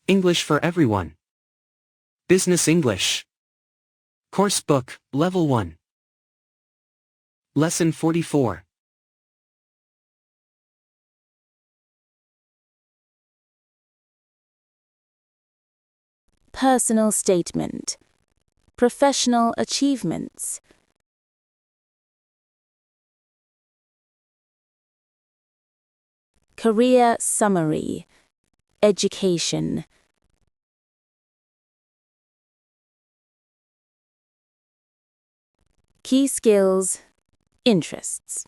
English for everyone. Business English. Course Book, Level 1. Lesson 44. Personal statement. Professional achievements. Career summary. Education. Key skills. Interests.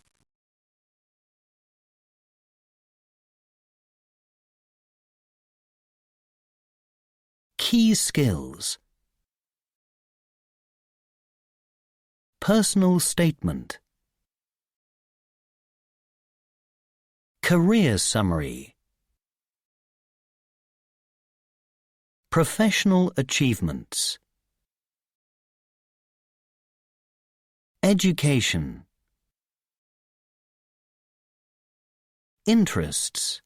Key skills. Personal statement. Career summary. Professional achievements. Education. Interests.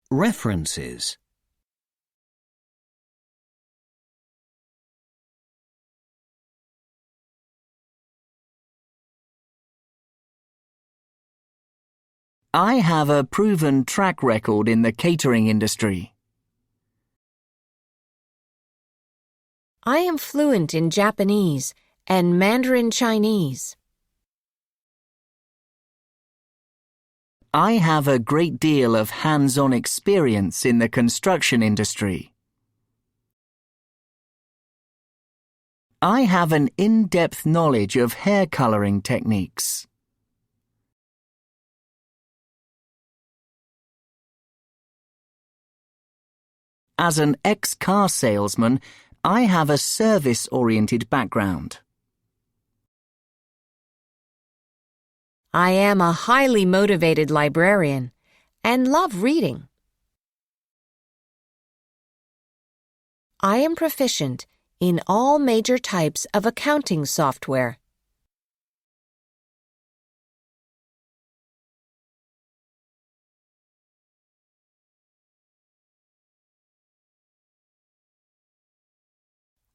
References. I have a proven track record in the catering industry. I am fluent in Japanese and Mandarin Chinese. I have a great deal of hands-on experience in the construction industry. I have an in-depth knowledge of hair coloring techniques. As an ex-car salesman, I have a service-oriented background. I am a highly motivated librarian and love reading. I am proficient in all major types of accounting software.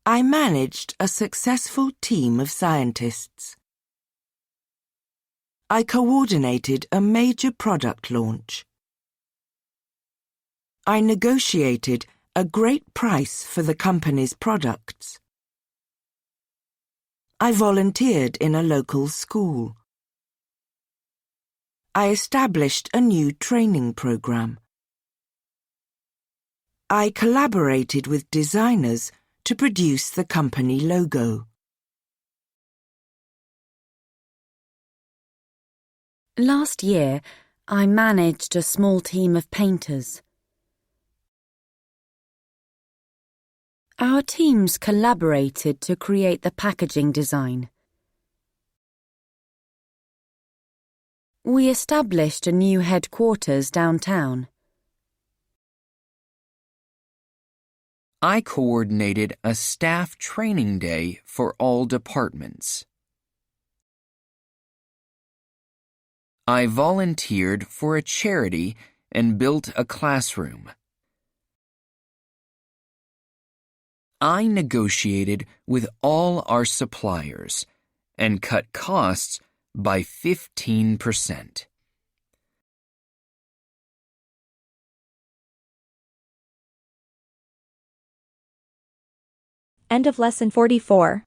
I managed a successful team of scientists. I coordinated a major product launch. I negotiated a great price for the company's products. I volunteered in a local school. I established a new training program. I collaborated with designers to produce the company logo. Last year, I managed a small team of painters. Our teams collaborated to create the packaging design. We established a new headquarters downtown. I coordinated a staff training day for all departments. I volunteered for a charity and built a classroom. I negotiated with all our suppliers and cut costs by 15%. End of Lesson 44.